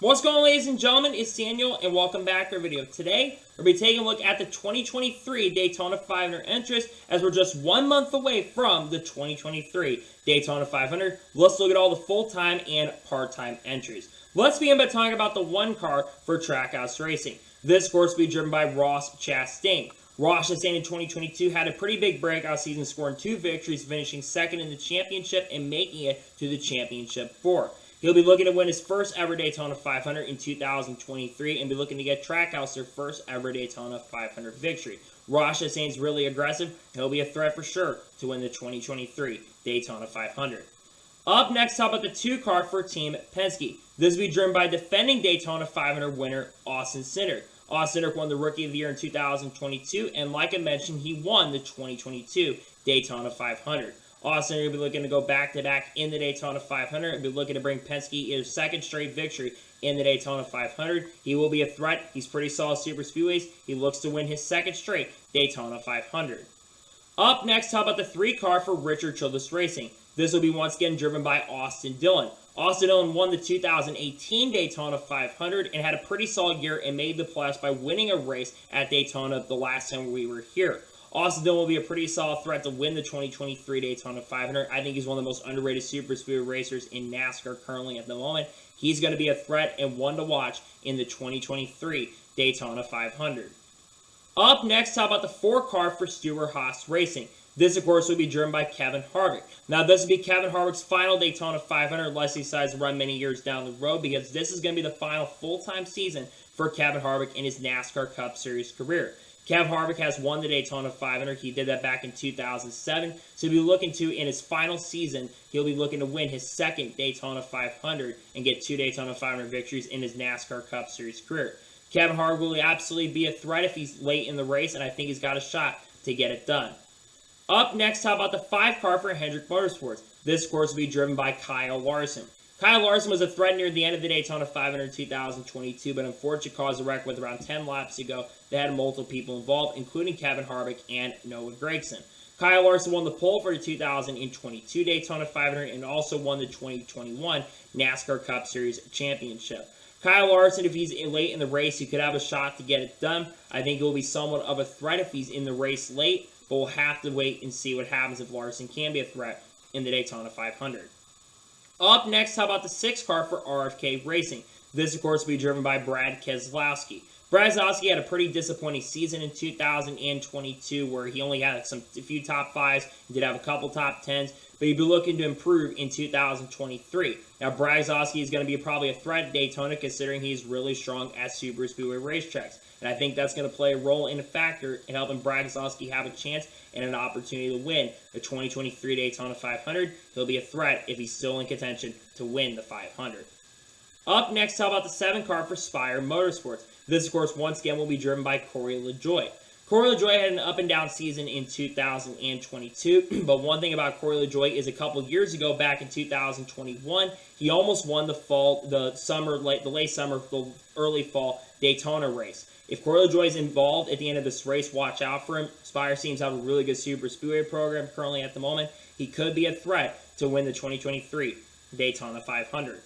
What's going on, ladies and gentlemen? It's Daniel, and welcome back to our video. Today, we'll be taking a look at the 2023 Daytona 500 entrants, as we're just 1 month away from the 2023 Daytona 500. Let's look at all the full-time and part-time entries. Let's begin by talking about the one car for Trackhouse Racing. This course will be driven by Ross Chastain. Ross Chastain in 2022 had a pretty big breakout season, scoring 2 victories, finishing second in the championship and making it to the championship 4. He'll be looking to win his first ever Daytona 500 in 2023 and be looking to get Trackhouse their first ever Daytona 500 victory. Ross Chastain's really aggressive. He'll be a threat for sure to win the 2023 Daytona 500. Up next, how about the 2 car for Team Penske? This will be driven by defending Daytona 500 winner Austin Cindric. Austin Cindric won the Rookie of the Year in 2022, and like I mentioned, he won the 2022 Daytona 500. Austin will be looking to go back-to-back in the Daytona 500 and be looking to bring Penske his second straight victory in the Daytona 500. He will be a threat. He's pretty solid super speedways. He looks to win his second straight Daytona 500. Up next, how about the 3 car for Richard Childress Racing? This will be once again driven by Austin Dillon. Austin Dillon won the 2018 Daytona 500 and had a pretty solid year and made the playoffs by winning a race at Daytona the last time we were here. Austin Dillon will be a pretty solid threat to win the 2023 Daytona 500. I think he's one of the most underrated super speedway racers in NASCAR currently at the moment. He's going to be a threat and one to watch in the 2023 Daytona 500. Up next, how about the 4 car for Stewart-Haas Racing? This, of course, will be driven by Kevin Harvick. Now, this will be Kevin Harvick's final Daytona 500 unless he decides to run many years down the road, because this is going to be the final full-time season for Kevin Harvick in his NASCAR Cup Series career. Kevin Harvick has won the Daytona 500. He did that back in 2007. So he'll be looking to, in his final season, he'll be looking to win his second Daytona 500 and get 2 Daytona 500 victories in his NASCAR Cup Series career. Kevin Harvick will absolutely be a threat if he's late in the race, and I think he's got a shot to get it done. Up next, how about the 5 car for Hendrick Motorsports? This course will be driven by Kyle Larson. Kyle Larson was a threat near the end of the Daytona 500 in 2022, but unfortunately caused a wreck with around 10 laps to go that had multiple people involved, including Kevin Harvick and Noah Gragson. Kyle Larson won the pole for the 2022 Daytona 500 and also won the 2021 NASCAR Cup Series Championship. Kyle Larson, if he's late in the race, he could have a shot to get it done. I think it will be somewhat of a threat if he's in the race late, but we'll have to wait and see what happens if Larson can be a threat in the Daytona 500. Up next, how about the 6 car for RFK Racing? This, of course, will be driven by Brad Keselowski. Brad Keselowski had a pretty disappointing season in 2022 where he only had a few top 5s, he did have a couple top 10s, but he'd be looking to improve in 2023. Now, Brad Keselowski is going to be probably a threat at Daytona considering he's really strong at super speedway racetracks. And I think that's going to play a role in a factor in helping Brad Keselowski have a chance and an opportunity to win the 2023 Daytona 500. He'll be a threat if he's still in contention to win the 500. Up next, how about the 7 car for Spire Motorsports? This, of course, once again will be driven by Corey LaJoie. Corey LaJoie had an up-and-down season in 2022, but one thing about Corey LaJoie is a couple years ago, back in 2021, he almost won the late summer, early fall Daytona race. If Corey LaJoie is involved at the end of this race, watch out for him. Spire seems to have a really good super speedway program currently at the moment. He could be a threat to win the 2023 Daytona 500.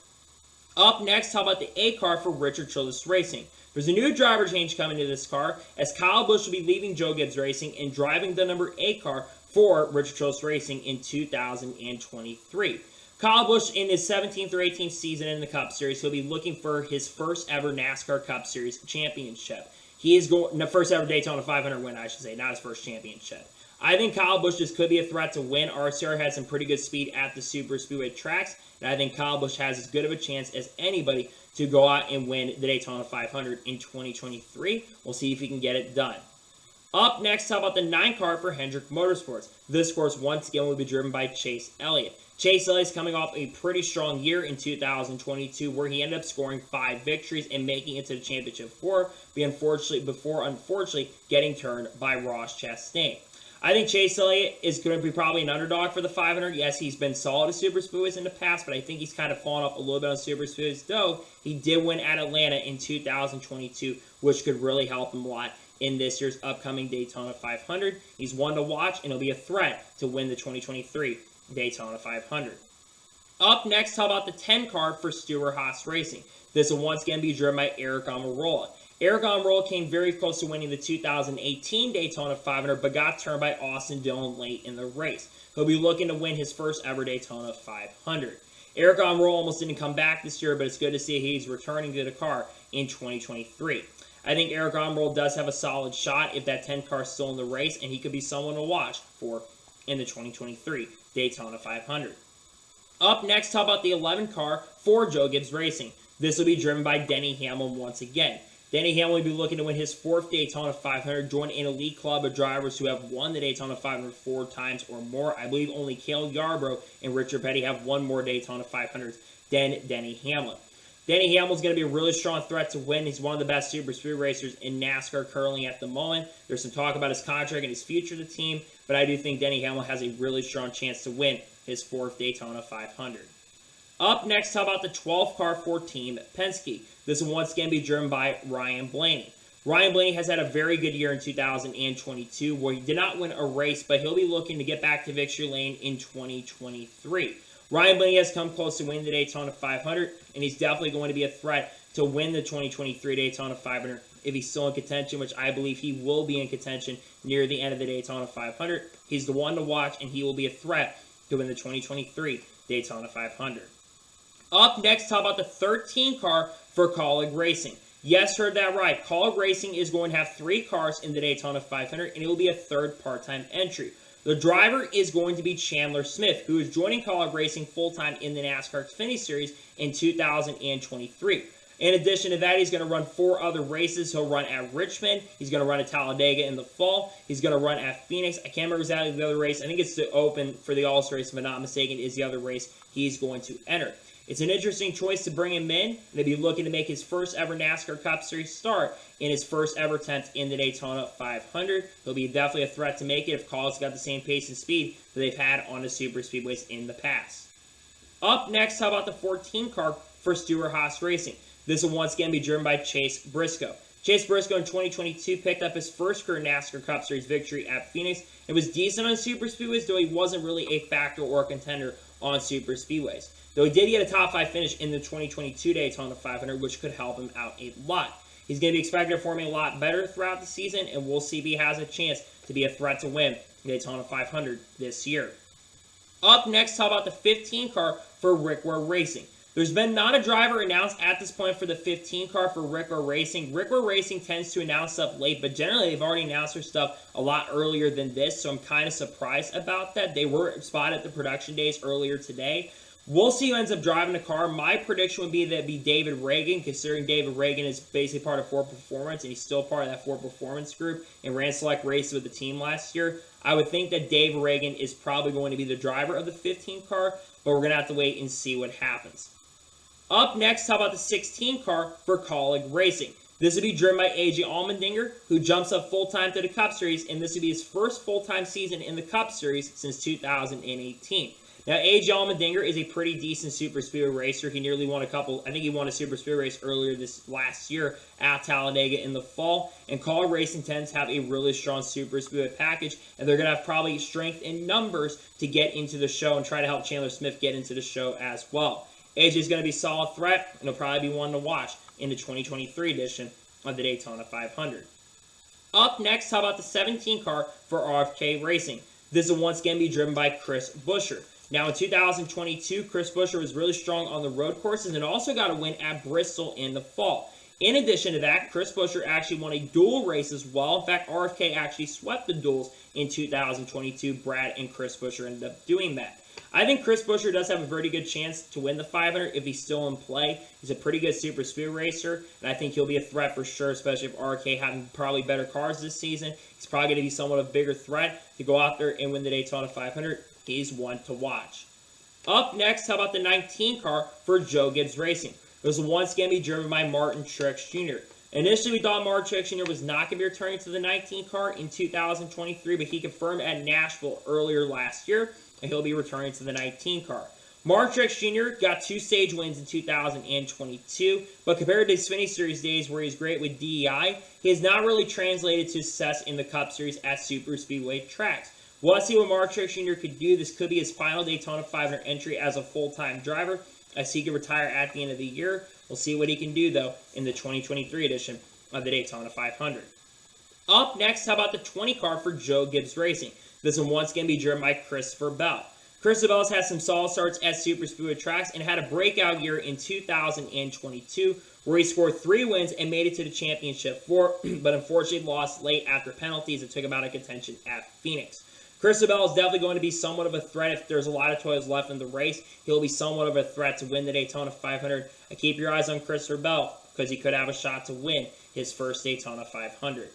Up next, how about the 8 car for Richard Childress Racing? There's a new driver change coming to this car, as Kyle Busch will be leaving Joe Gibbs Racing and driving the number 8 car for Richard Childress Racing in 2023. Kyle Busch, in his 17th or 18th season in the Cup Series, he'll be looking for his first ever NASCAR Cup Series championship. He is going the first ever Daytona 500 win, I should say, not his first championship. I think Kyle Busch just could be a threat to win. RCR had some pretty good speed at the super speedway tracks, and I think Kyle Busch has as good of a chance as anybody to go out and win the Daytona 500 in 2023. We'll see if he can get it done. Up next, how about the 9 car for Hendrick Motorsports? This course, once again, will be driven by Chase Elliott. Chase Elliott's coming off a pretty strong year in 2022 where he ended up scoring 5 victories and making it to the championship 4, before unfortunately getting turned by Ross Chastain. I think Chase Elliott is going to be probably an underdog for the 500. Yes, he's been solid at super speedways in the past, but I think he's kind of fallen off a little bit on super speedways, though he did win at Atlanta in 2022, which could really help him a lot in this year's upcoming Daytona 500. He's one to watch, and he'll be a threat to win the 2023 Daytona 500. Up next, how about the 10 car for Stewart-Haas Racing? This will once again be driven by Aric Almirola. Aric Almirola came very close to winning the 2018 Daytona 500, but got turned by Austin Dillon late in the race. He'll be looking to win his first ever Daytona 500. Aric Almirola almost didn't come back this year, but it's good to see he's returning to the car in 2023. I think Aric Almirola does have a solid shot if that 10 car is still in the race, and he could be someone to watch for in the 2023 Daytona 500. Up next, how about the 11 car for Joe Gibbs Racing? This will be driven by Denny Hamlin once again. Denny Hamlin will be looking to win his 4th Daytona 500, join an elite club of drivers who have won the Daytona 500 4 times or more. I believe only Cale Yarborough and Richard Petty have won more Daytona 500s than Denny Hamlin. Denny Hamlin's going to be a really strong threat to win. He's one of the best super speed racers in NASCAR currently at the moment. There's some talk about his contract and his future of the team, but I do think Denny Hamlin has a really strong chance to win his 4th Daytona 500. Up next, how about the 12th car for Team Penske? This will once again be driven by Ryan Blaney. Ryan Blaney has had a very good year in 2022 where he did not win a race, but he'll be looking to get back to victory lane in 2023. Ryan Blaney has come close to winning the Daytona 500, and he's definitely going to be a threat to win the 2023 Daytona 500 if he's still in contention, which I believe he will be in contention near the end of the Daytona 500. He's the one to watch, and he will be a threat to win the 2023 Daytona 500. Up next, how about the 13 car for Kaulig Racing? Yes, heard that right. Kaulig Racing is going to have 3 cars in the Daytona 500, and it will be a 3rd part-time entry. The driver is going to be Chandler Smith, who is joining Kaulig Racing full-time in the NASCAR Xfinity Series in 2023. In addition to that, he's going to run 4 other races. He'll run at Richmond. He's going to run at Talladega in the fall. He's going to run at Phoenix. I can't remember exactly the other race. I think it's the Open for the All-Star race, if I'm not mistaken, is the other race he's going to enter. It's an interesting choice to bring him in, and he'll be looking to make his first ever NASCAR Cup Series start in his first ever attempt in the Daytona 500. He'll be definitely a threat to make it if Kaulig's got the same pace and speed that they've had on the super speedways in the past. Up next, how about the 14 car for Stewart-Haas Racing? This will once again be driven by Chase Briscoe. Chase Briscoe in 2022 picked up his first career NASCAR Cup Series victory at Phoenix. It was decent on super speedways, though he wasn't really a factor or a contender on super speedways. Though he did get a top 5 finish in the 2022 Daytona 500, which could help him out a lot. He's going to be expected to perform a lot better throughout the season, and we'll see if he has a chance to be a threat to win the Daytona 500 this year. Up next, how about the 15 car for Ware Racing? There's been not a driver announced at this point for the 15 car for Ware Racing. Ware Racing tends to announce stuff late, but generally they've already announced their stuff a lot earlier than this, so I'm kind of surprised about that. They were spotted at the production days earlier today. We'll see who ends up driving the car. My prediction would be that it'd be David Ragan, considering David Ragan is basically part of Ford Performance, and he's still part of that Ford Performance group and ran select races with the team last year. I would think that Dave Ragan is probably going to be the driver of the 15 car, but we're going to have to wait and see what happens. Up next, how about the 16 car for Kaulig Racing? This will be driven by AJ Allmendinger, who jumps up full-time to the Cup Series, and this will be his first full-time season in the Cup Series since 2018. Now, AJ Allmendinger is a pretty decent super speedway racer. He nearly won a couple. I think he won a super speedway race earlier this last year at Talladega in the fall. And Kaulig Racing tends to have a really strong super speedway package, and they're going to have probably strength in numbers to get into the show and try to help Chandler Smith get into the show as well. AJ is going to be a solid threat, and he'll probably be one to watch in the 2023 edition of the Daytona 500. Up next, how about the 17 car for RFK Racing? This will once again be driven by Chris Buescher. Now, in 2022, Chris Buescher was really strong on the road courses and also got a win at Bristol in the fall. In addition to that, Chris Buescher actually won a dual race as well. In fact, RFK actually swept the duels in 2022. Brad and Chris Buescher ended up doing that. I think Chris Buescher does have a very good chance to win the 500 if he's still in play. He's a pretty good super speed racer, and I think he'll be a threat for sure, especially if RFK having probably better cars this season. He's probably going to be somewhat of a bigger threat to go out there and win the Daytona 500. He's one to watch. Up next, how about the 19 car for Joe Gibbs Racing? This will once again be driven by Martin Truex Jr. Initially, we thought Martin Truex Jr. was not going to be returning to the 19 car in 2023, but he confirmed at Nashville earlier last year, and he'll be returning to the 19 car. Martin Truex Jr. got 2 stage wins in 2022, but compared to his Xfinity Series days where he's great with DEI, he has not really translated to success in the Cup Series at super speedway tracks. We'll have to see what Truex Jr. could do. This could be his final Daytona 500 entry as a full-time driver, as he could retire at the end of the year. We'll see what he can do, though, in the 2023 edition of the Daytona 500. Up next, how about the 20 car for Joe Gibbs Racing? This one once again be driven by Christopher Bell. Christopher Bell's had some solid starts at super speedway tracks and had a breakout year in 2022 where he scored 3 wins and made it to the championship 4, but unfortunately lost late after penalties and took him out of contention at Phoenix. Christopher Bell is definitely going to be somewhat of a threat if there's a lot of toys left in the race. He'll be somewhat of a threat to win the Daytona 500. Keep your eyes on Christopher Bell because he could have a shot to win his first Daytona 500.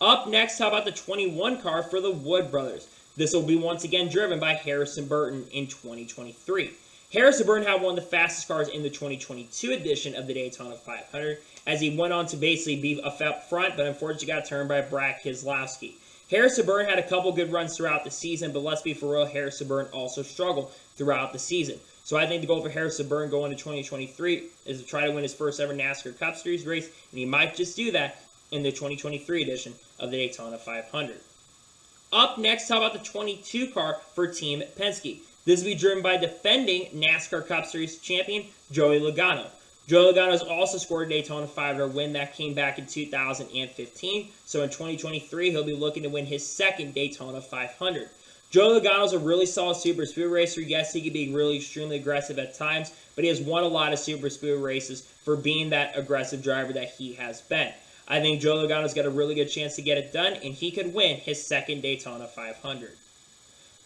Up next, how about the 21 car for the Wood brothers? This will be once again driven by Harrison Burton in 2023. Harrison Burton had one of the fastest cars in the 2022 edition of the Daytona 500 as he went on to basically be up front, but unfortunately got turned by Brad Keselowski. Harrison Burton had a couple good runs throughout the season, but let's be for real, Harrison Burton also struggled throughout the season. So I think the goal for Harrison Burton going to 2023 is to try to win his first ever NASCAR Cup Series race, and he might just do that in the 2023 edition of the Daytona 500. Up next, how about the 22 car for Team Penske? This will be driven by defending NASCAR Cup Series champion Joey Logano. Joey Logano has also scored a Daytona 500 win that came back in 2015. So in 2023, he'll be looking to win his second Daytona 500. Joey Logano is a really solid super speedway racer. Yes, he can be really extremely aggressive at times, but he has won a lot of super speedway races for being that aggressive driver that he has been. I think Joey Logano's got a really good chance to get it done, and he could win his second Daytona 500.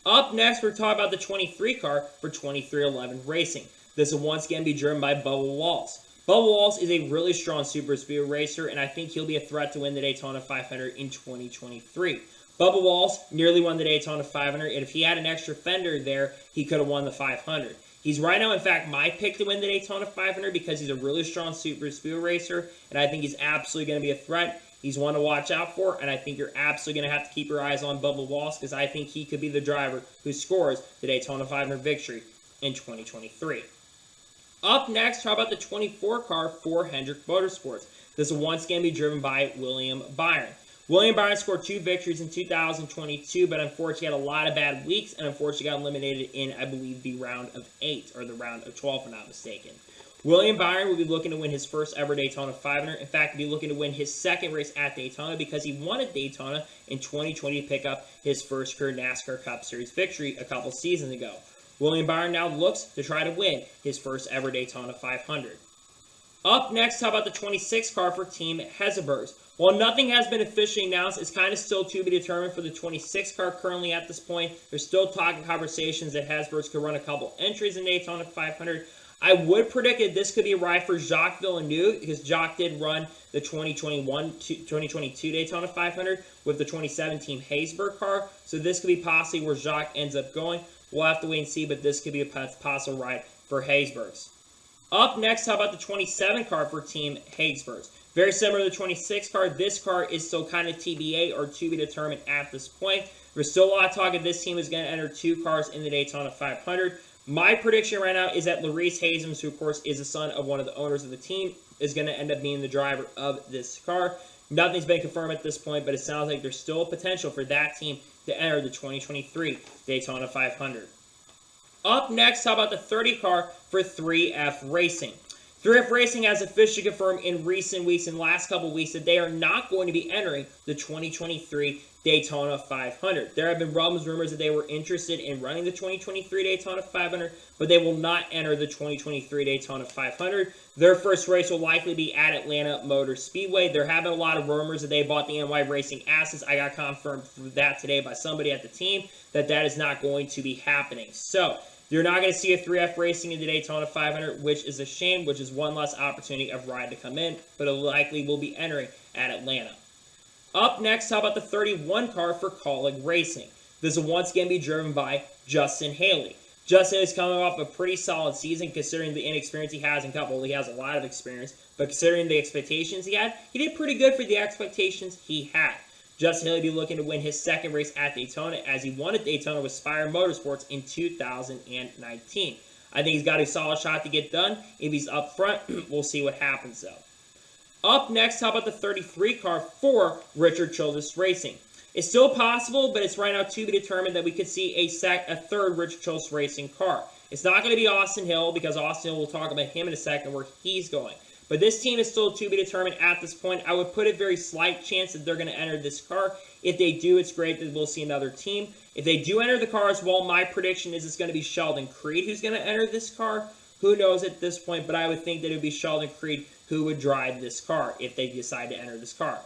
Up next, we're talking about the 23 car for 2311 Racing. This will once again be driven by Bubba Wallace. Bubba Wallace is a really strong super speedway racer, and I think he'll be a threat to win the Daytona 500 in 2023. Bubba Wallace nearly won the Daytona 500, and if he had an extra fender there, he could have won the 500. He's right now, in fact, my pick to win the Daytona 500 because he's a really strong super speedway racer, and I think he's absolutely going to be a threat. He's one to watch out for, and I think you're absolutely going to have to keep your eyes on Bubba Wallace because I think he could be the driver who scores the Daytona 500 victory in 2023. Up next, how about the 24 car for Hendrick Motorsports? This will once again be driven by William Byron. William Byron scored 2 victories in 2022, but unfortunately had a lot of bad weeks, and unfortunately got eliminated in, I believe, the round of 8, or the round of 12, if I'm not mistaken. William Byron will be looking to win his first ever Daytona 500. In fact, he'll be looking to win his second race at Daytona because he won at Daytona in 2020 to pick up his first career NASCAR Cup Series victory a couple seasons ago. William Byron now looks to try to win his first ever Daytona 500. Up next, how about the 26 car for Team Hesselbergs? While nothing has been officially announced, it's kind of still to be determined for the 26 car currently at this point. There's still talk and conversations that Hesselbergs could run a couple entries in Daytona 500. I would predict that this could be a ride for Jacques Villeneuve because Jacques did run the 2022 Daytona 500 with the 2017 Hesselberg car. So this could be possibly where Jacques ends up going. We'll have to wait and see, but this could be a possible ride for Hesselbergs. Up next, how about the 27 car for Team Hesselbergs? Very similar to the 26 car, this car is still kind of TBA or to be determined at this point. There's still a lot of talk that this team is going to enter 2 cars in the Daytona 500. My prediction right now is that Larice Hazems, who of course is the son of one of the owners of the team, is going to end up being the driver of this car. Nothing's been confirmed at this point, but it sounds like there's still potential for that team to enter the 2023 Daytona 500. Up next, how about the 30 car for 3F Racing? 3F Racing has officially confirmed in recent weeks and last couple weeks that they are not going to be entering the 2023 Daytona 500. There have been rumors that they were interested in running the 2023 Daytona 500, but they will not enter the 2023 Daytona 500. Their first race will likely be at Atlanta Motor Speedway. There have been a lot of rumors that they bought the NY Racing assets. I got confirmed for that today by somebody at the team that is not going to be happening. So you're not going to see a 3F Racing in the Daytona 500, which is a shame, which is one less opportunity of ride to come in, but it likely will be entering at Atlanta. Up next, how about the 31 car for Kaulig Racing? This will once again be driven by Justin Haley. Justin is coming off a pretty solid season considering the inexperience he has in Cup. Well, he has a lot of experience, but considering the expectations he had, he did pretty good for the expectations he had. Justin Haley will be looking to win his second race at Daytona as he won at Daytona with Spire Motorsports in 2019. I think he's got a solid shot to get done. If he's up front, we'll see what happens though. Up next, how about the 33 car for Richard Childress Racing? It's still possible, but it's right now to be determined that we could see a third Rich Choice Racing car. It's not going to be Austin Hill, because Austin Hill, we'll talk about him in a second, where he's going. But this team is still to be determined at this point. I would put a very slight chance that they're going to enter this car. If they do, it's great that we'll see another team. If they do enter the car as well, my prediction is it's going to be Sheldon Creed who's going to enter this car. Who knows at this point, but I would think that it would be Sheldon Creed who would drive this car if they decide to enter this car.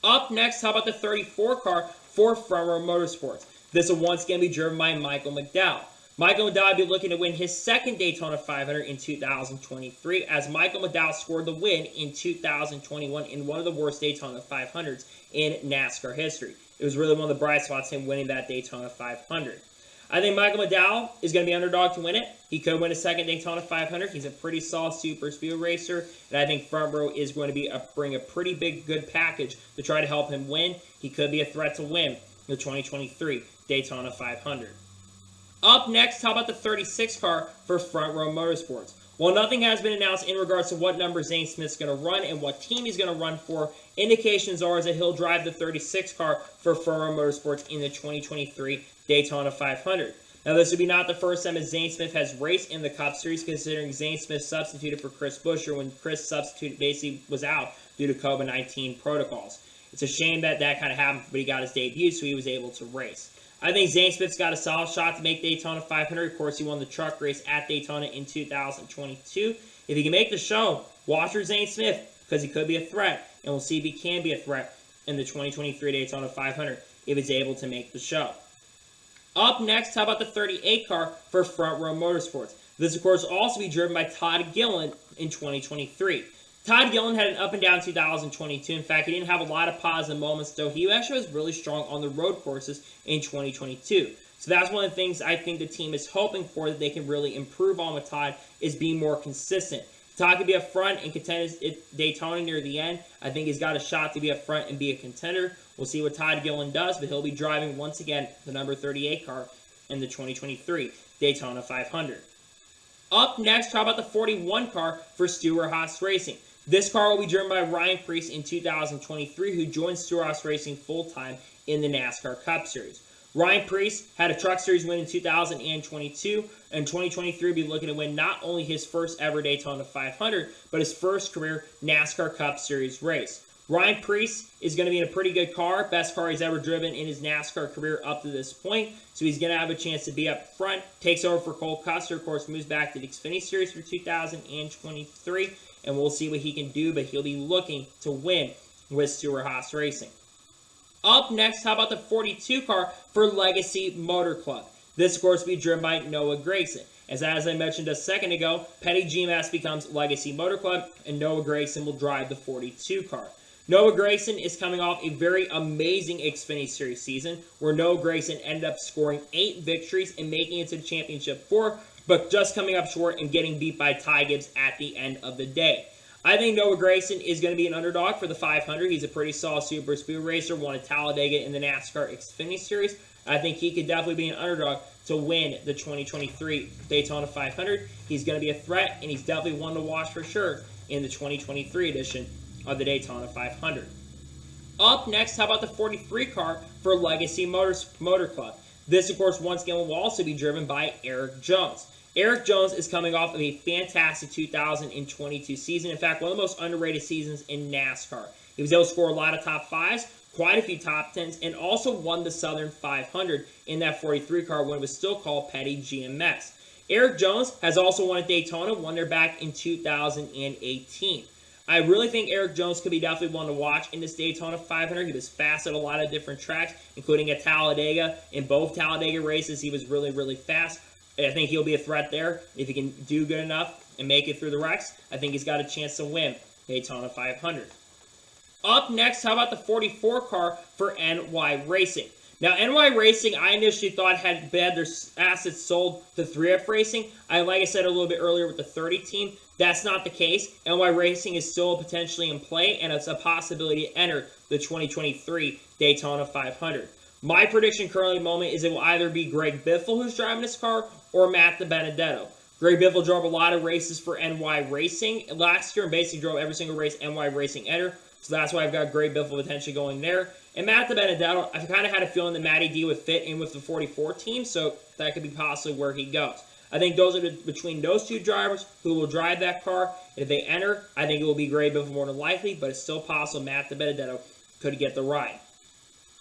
Up next, how about the 34 car for Front Row Motorsports? This will once again be driven by Michael McDowell. Michael McDowell will be looking to win his second Daytona 500 in 2023, as Michael McDowell scored the win in 2021 in one of the worst Daytona 500s in NASCAR history. It was really one of the bright spots, him winning that Daytona 500. I think Michael McDowell is going to be underdog to win it. He could win a second Daytona 500. He's a pretty solid super speed racer, and I think Front Row is going to bring a pretty big, good package to try to help him win. He could be a threat to win the 2023 Daytona 500. Up next, how about the 36 car for Front Row Motorsports? While nothing has been announced in regards to what number Zane Smith's going to run and what team he's going to run for, indications are that he'll drive the 36 car for Front Row Motorsports in the 2023 Daytona 500. Now, this would be not the first time that Zane Smith has raced in the Cup Series, considering Zane Smith substituted for Chris Buescher when Chris basically was out due to COVID-19 protocols. It's a shame that kind of happened, but he got his debut, so he was able to race. I think Zane Smith's got a solid shot to make Daytona 500. Of course, he won the truck race at Daytona in 2022. If he can make the show, watch for Zane Smith, because he could be a threat, and we'll see if he can be a threat in the 2023 Daytona 500 if he's able to make the show. Up next, how about the 38 car for Front Row Motorsports? This, of course, will also be driven by Todd Gilliland in 2023. Todd Gilliland had an up-and-down 2022. In fact, he didn't have a lot of positive moments, though he actually was really strong on the road courses in 2022. So that's one of the things I think the team is hoping for, that they can really improve on with Todd, is being more consistent. Todd could be up front and contend at Daytona near the end. I think he's got a shot to be up front and be a contender. We'll see what Todd Gilliland does, but he'll be driving, once again, the number 38 car in the 2023 Daytona 500. Up next, how about the 41 car for Stewart-Haas Racing? This car will be driven by Ryan Preece in 2023, who joined Stewart-Haas Racing full-time in the NASCAR Cup Series. Ryan Preece had a Truck Series win in 2022, and 2023 will be looking to win not only his first ever Daytona 500, but his first career NASCAR Cup Series race. Ryan Preece is going to be in a pretty good car, best car he's ever driven in his NASCAR career up to this point, so he's going to have a chance to be up front. Takes over for Cole Custer, of course, moves back to the Xfinity Series for 2023, and we'll see what he can do, but he'll be looking to win with Stewart-Haas Racing. Up next, how about the 42 car for Legacy Motor Club? This, of course, will be driven by Noah Gragson. As I mentioned a second ago, Petty GMS becomes Legacy Motor Club, and Noah Gragson will drive the 42 car. Noah Gragson is coming off a very amazing Xfinity Series season, where Noah Gragson ended up scoring 8 victories and making it to the championship 4, but just coming up short and getting beat by Ty Gibbs at the end of the day. I think Noah Gragson is going to be an underdog for the 500. He's a pretty solid super speed racer, won at Talladega in the NASCAR Xfinity Series. I think he could definitely be an underdog to win the 2023 Daytona 500. He's going to be a threat, and he's definitely one to watch for sure in the 2023 edition of the Daytona 500. Up next, how about the 43 car for Legacy Motor Club? This, of course, once again will also be driven by Erik Jones. Erik Jones is coming off of a fantastic 2022 season. In fact, one of the most underrated seasons in NASCAR. He was able to score a lot of top 5s, quite a few top 10s, and also won the Southern 500 in that 43 car when it was still called Petty GMS. Erik Jones has also won at Daytona, won there back in 2018. I really think Erik Jones could be definitely one to watch in this Daytona 500. He was fast at a lot of different tracks, including at Talladega. In both Talladega races, he was really, really fast. I think he'll be a threat there. If he can do good enough and make it through the wrecks, I think he's got a chance to win Daytona 500. Up next, how about the 44 car for NY Racing? Now, NY Racing, I initially thought had their assets sold to 3F Racing. Like I said a little bit earlier with the 30 team, that's not the case. NY Racing is still potentially in play, and it's a possibility to enter the 2023 Daytona 500. My prediction currently at the moment is it will either be Greg Biffle who's driving this car or Matt DiBenedetto. Greg Biffle drove a lot of races for NY Racing last year and basically drove every single race NY Racing entered. So that's why I've got great bit of potential going there. And Matt DiBenedetto, I've kind of had a feeling that Matty D would fit in with the 44 team, so that could be possibly where he goes. I think those are between those two drivers who will drive that car. And if they enter, I think it will be great bit more than likely, but it's still possible Matt DiBenedetto could get the ride.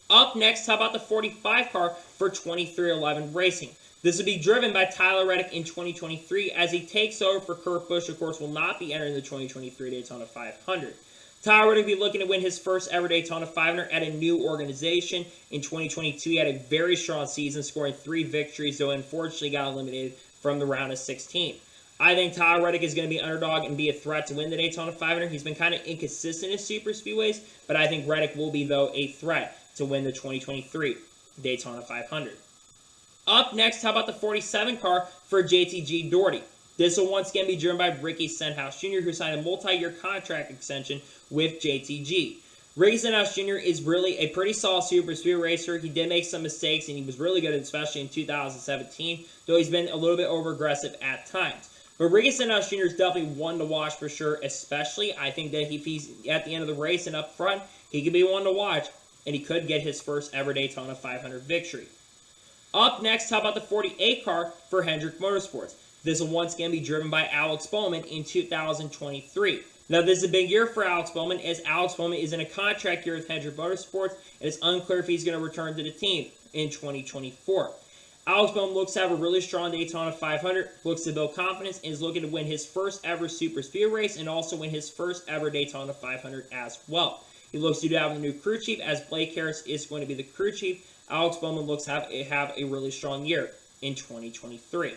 Up next, how about the 45 car for 23XI Racing? This will be driven by Tyler Reddick in 2023 as he takes over for Kurt Busch. Of course, will not be entering the 2023 Daytona 500. Tyler Reddick will be looking to win his first ever Daytona 500 at a new organization. In 2022, he had a very strong season, scoring 3 victories, though unfortunately got eliminated from the round of 16. I think Tyler Reddick is going to be underdog and be a threat to win the Daytona 500. He's been kind of inconsistent in super speedways, but I think Reddick will be, though, a threat to win the 2023 Daytona 500. Up next, how about the 47 car for JTG Daugherty? This will once again be driven by Ricky Stenhouse Jr., who signed a multi-year contract extension with JTG. Ricky Stenhouse Jr. is really a pretty solid super speed racer. He did make some mistakes, and he was really good, especially in 2017, though he's been a little bit over-aggressive at times. But Ricky Stenhouse Jr. is definitely one to watch for sure, especially I think that if he's at the end of the race and up front, he could be one to watch, and he could get his first ever Daytona 500 victory. Up next, how about the 48 car for Hendrick Motorsports? This will once again be driven by Alex Bowman in 2023. Now, this is a big year for Alex Bowman, as Alex Bowman is in a contract year with Hendrick Motorsports, and it's unclear if he's going to return to the team in 2024. Alex Bowman looks to have a really strong Daytona 500, looks to build confidence, and is looking to win his first ever super speed race and also win his first ever Daytona 500 as well. He looks to have a new crew chief, as Blake Harris is going to be the crew chief. Alex Bowman looks to have a really strong year in 2023.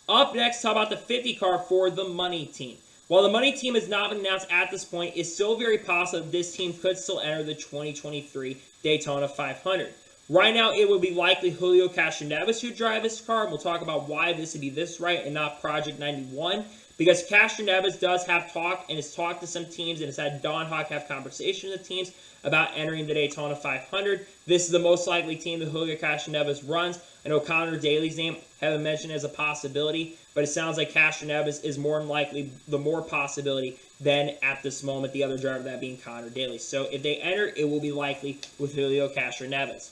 Up next, how about the 50 car for the Money Team? While the Money Team has not been announced at this point, it's still very possible this team could still enter the 2023 Daytona 500. Right now, it would be likely Helio Castroneves who drive this car, and we'll talk about why this would be this right and not Project 91. Because Castroneves does have talk and has talked to some teams and has had Don Hawk have conversations with teams about entering the Daytona 500. This is the most likely team that Helio Castroneves runs. I know Connor Daly's name haven't mentioned as a possibility, but it sounds like Castroneves is more than likely the more possibility than at this moment the other driver, that being Connor Daly. So if they enter, it will be likely with Helio Castroneves.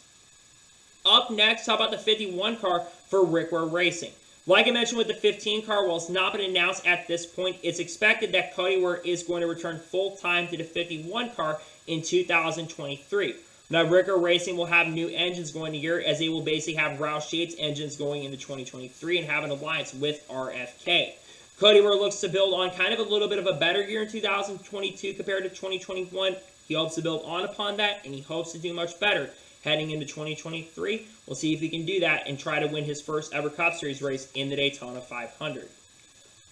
Up next, how about the 51 car for Ware Racing? Like I mentioned with the 15 car, while it's not been announced at this point, it's expected that Cody Ware is going to return full-time to the 51 car in 2023. Now, Ware Racing will have new engines going the year, as they will basically have Roush Yates engines going into 2023 and have an alliance with RFK. Cody Ware looks to build on kind of a little bit of a better year in 2022 compared to 2021. He hopes to build on upon that, and he hopes to do much better heading into 2023. We'll see if he can do that and try to win his first ever Cup Series race in the Daytona 500.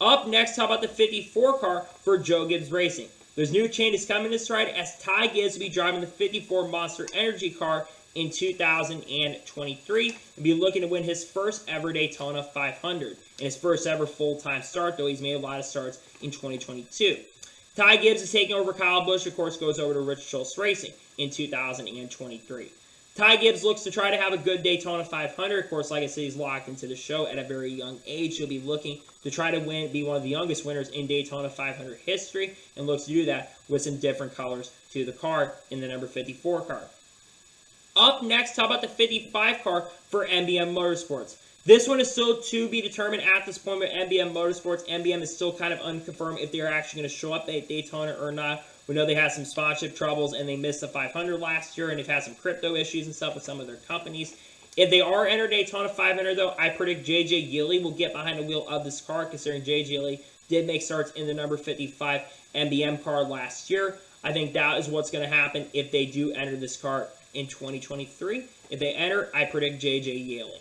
Up next, how about the 54 car for Joe Gibbs Racing? There's new changes coming this ride, as Ty Gibbs will be driving the 54 Monster Energy car in 2023 and be looking to win his first ever Daytona 500 and his first ever full-time start, though he's made a lot of starts in 2022. Ty Gibbs is taking over Kyle Busch, of course, goes over to Rich Schultz Racing in 2023. Ty Gibbs looks to try to have a good Daytona 500. Of course, like I said, he's locked into the show at a very young age. He'll be looking to try to be one of the youngest winners in Daytona 500 history, and looks to do that with some different colors to the car in the number 54 car. Up next, how about the 55 car for MBM Motorsports? This one is still to be determined at this point with MBM Motorsports. MBM is still kind of unconfirmed if they're actually going to show up at Daytona or not. We know they had some sponsorship troubles and they missed the 500 last year, and they've had some crypto issues and stuff with some of their companies. If they are entered Daytona 500, though, I predict J.J. Yeley will get behind the wheel of this car, considering J.J. Yeley did make starts in the number 55 MBM car last year. I think that is what's going to happen if they do enter this car in 2023. If they enter, I predict J.J. Yeley.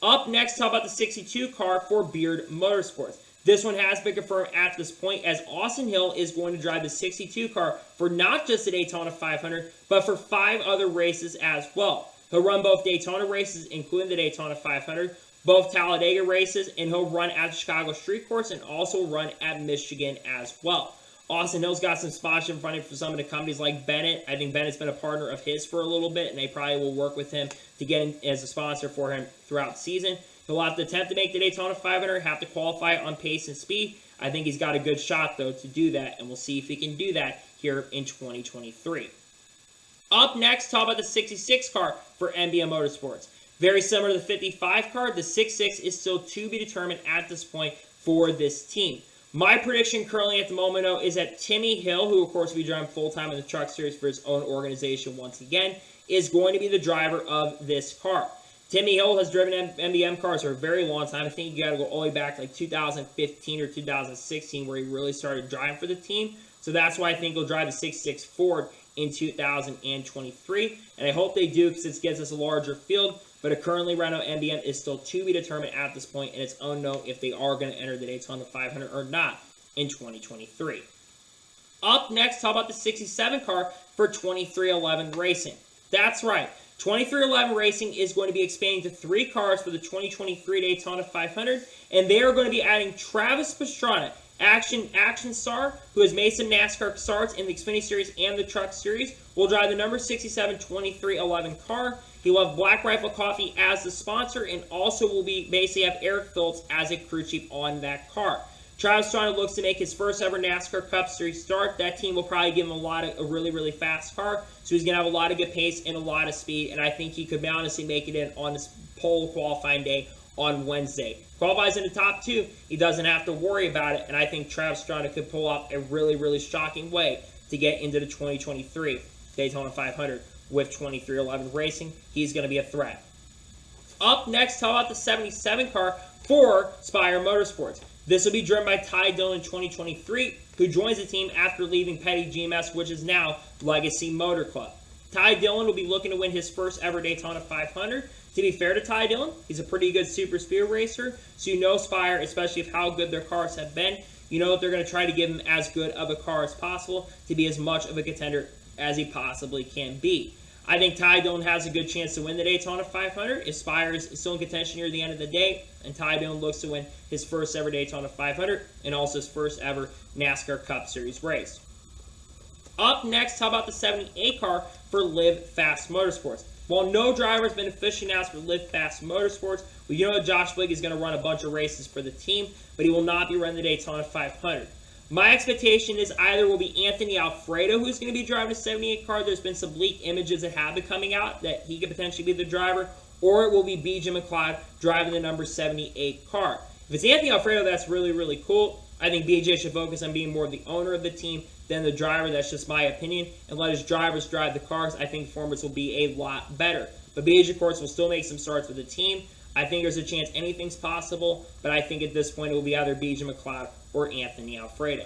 Up next, how about the 62 car for Beard Motorsports? This one has been confirmed at this point, as Austin Hill is going to drive the 62 car for not just the Daytona 500, but for 5 other races as well. He'll run both Daytona races, including the Daytona 500, both Talladega races, and he'll run at the Chicago Street Course and also run at Michigan as well. Austin Hill's got some sponsorship funding for some of the companies like Bennett. I think Bennett's been a partner of his for a little bit, and they probably will work with him to get him as a sponsor for him throughout the season. He'll have to attempt to make the Daytona 500, have to qualify on pace and speed. I think he's got a good shot, though, to do that, and we'll see if he can do that here in 2023. Up next, talk about the 66 car for MBM Motorsports. Very similar to the 55 car, the 66 is still to be determined at this point for this team. My prediction currently at the moment, though, is that Timmy Hill, who of course will be driving full-time in the Truck Series for his own organization once again, is going to be the driver of this car. Timmy Hill has driven MBM cars for a very long time. I think you got to go all the way back to like 2015 or 2016 where he really started driving for the team. So that's why I think he'll drive the 66 Ford in 2023. And I hope they do because it gets us a larger field. But currently right now MBM is still to be determined at this point, and it's unknown if they are going to enter the Daytona 500 or not in 2023. Up next, how about the 67 car for 2311 Racing? That's right. 2311 Racing is going to be expanding to 3 cars for the 2023 Daytona 500, and they are going to be adding Travis Pastrana, action star, who has made some NASCAR starts in the Xfinity Series and the Truck Series, will drive the number 67 2311 car. He will have Black Rifle Coffee as the sponsor, and also will be basically have Eric Phillips as a crew chief on that car. Travis Pastrana looks to make his first ever NASCAR Cup Series start. That team will probably give him a really, really fast car. So he's going to have a lot of good pace and a lot of speed. And I think he could honestly make it in on this pole qualifying day on Wednesday. Qualifies in the top 2. He doesn't have to worry about it. And I think Travis Pastrana could pull off a really, really shocking way to get into the 2023 Daytona 500 with 2311 Racing. He's going to be a threat. Up next, how about the 77 car for Spire Motorsports? This will be driven by Ty Dillon in 2023, who joins the team after leaving Petty GMS, which is now Legacy Motor Club. Ty Dillon will be looking to win his first ever Daytona 500. To be fair to Ty Dillon, he's a pretty good super speed racer, so you know Spire, especially of how good their cars have been, you know that they're going to try to give him as good of a car as possible to be as much of a contender as he possibly can be. I think Ty Dillon has a good chance to win the Daytona 500 if Spire is still in contention near the end of the day, and Ty Dillon looks to win his first ever Daytona 500 and also his first ever NASCAR Cup Series race. Up next, how about the 78 car for Live Fast Motorsports? While no driver has been officially announced for Live Fast Motorsports, we know that Josh Blake is going to run a bunch of races for the team, but he will not be running the Daytona 500. My expectation is either will be Anthony Alfredo, who's going to be driving a 78 car. There's been some leaked images that have been coming out that he could potentially be the driver, or it will be BJ McLeod driving the number 78 car. If it's Anthony Alfredo, that's really, really cool. I think BJ should focus on being more the owner of the team than the driver. That's just my opinion. And let his drivers drive the cars. I think performance will be a lot better. But BJ, of course, will still make some starts with the team. I think there's a chance anything's possible, but I think at this point it will be either BJ McLeod or Anthony Alfredo.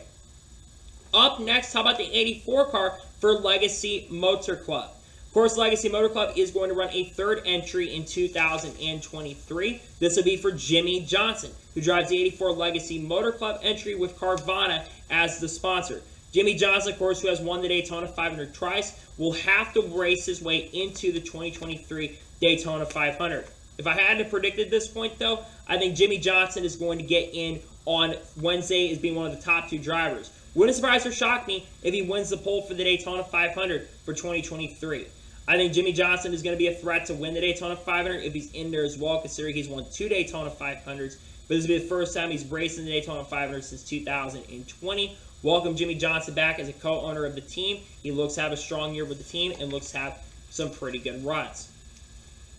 Up next, how about the 84 car for Legacy Motor Club? Of course, Legacy Motor Club is going to run a third entry in 2023. This will be for Jimmie Johnson, who drives the 84 Legacy Motor Club entry with Carvana as the sponsor. Jimmie Johnson, of course, who has won the Daytona 500 twice, will have to race his way into the 2023 Daytona 500. If I had to predict at this point, though, I think Jimmie Johnson is going to get in on Wednesday as being one of the top 2 drivers. Wouldn't surprise or shock me if he wins the pole for the Daytona 500 for 2023. I think Jimmie Johnson is going to be a threat to win the Daytona 500 if he's in there as well, considering he's won 2 Daytona 500s. But this will be the first time he's raced in the Daytona 500 since 2020. Welcome Jimmie Johnson back as a co-owner of the team. He looks to have a strong year with the team and looks to have some pretty good runs.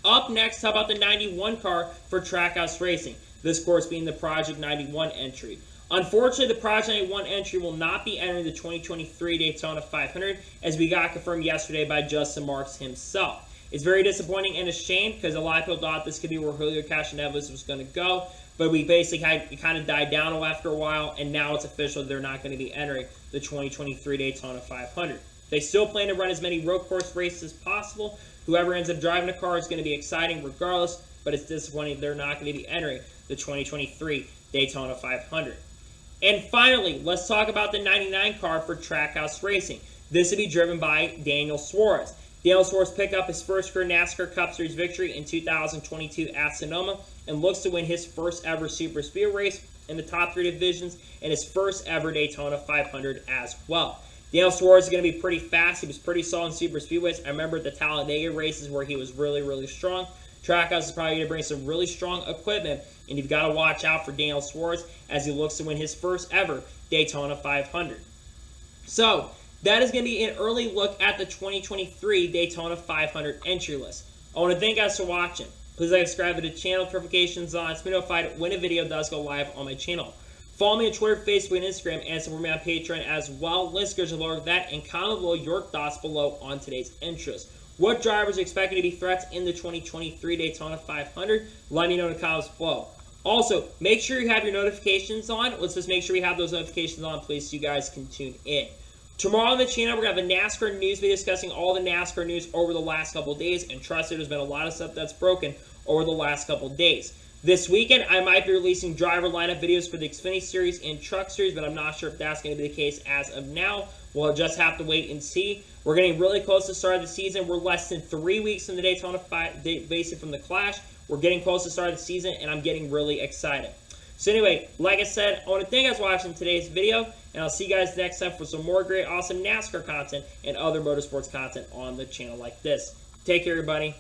Up next, how about the 91 car for Trackhouse Racing? This course being the Project 91 entry. Unfortunately, the Project 91 entry will not be entering the 2023 Daytona 500, as we got confirmed yesterday by Justin Marks himself. It's very disappointing and a shame because a lot of people thought this could be where Helio Castroneves was going to go, but we basically it kind of died down after a while, and now it's official they're not going to be entering the 2023 Daytona 500. They still plan to run as many road course races as possible. Whoever ends up driving the car is going to be exciting regardless, but it's disappointing they're not going to be entering the 2023 Daytona 500. And finally, let's talk about the 99 car for Trackhouse Racing. This will be driven by Daniel Suarez. Daniel Suarez picked up his first career NASCAR Cup Series victory in 2022 at Sonoma and looks to win his first ever super speed race in the top 3 divisions and his first ever Daytona 500 as well. Daniel Suarez is going to be pretty fast. He was pretty solid in super speedways. I remember the Talladega races where he was really, really strong. Trackhouse is probably going to bring some really strong equipment And you've got to watch out for Daniel Suarez as he looks to win his first ever Daytona 500. So, that is going to be an early look at the 2023 Daytona 500 entry list. I want to thank you guys for watching. Please like, subscribe to the channel, notifications on, to be notified when a video does go live on my channel. Follow me on Twitter, Facebook, and Instagram, and support me on Patreon as well. Links are below that, and comment below your thoughts below on today's interest. What drivers are expected to be threats in the 2023 Daytona 500? Let me know in the comments below. Also, make sure you have your notifications on. Let's just make sure we have those notifications on, please, so you guys can tune in. Tomorrow on the channel, we're going to have a NASCAR news video discussing all the NASCAR news over the last couple of days. And trust me, there's been a lot of stuff that's broken over the last couple of days. This weekend, I might be releasing driver lineup videos for the Xfinity Series and Truck Series, but I'm not sure if that's going to be the case as of now. We'll just have to wait and see. We're getting really close to the start of the season. We're less than 3 weeks from the Daytona 5, basically from the Clash. We're getting close to the start of the season, and I'm getting really excited. So anyway, like I said, I want to thank you guys for watching today's video, and I'll see you guys next time for some more great, awesome NASCAR content and other motorsports content on the channel like this. Take care, everybody.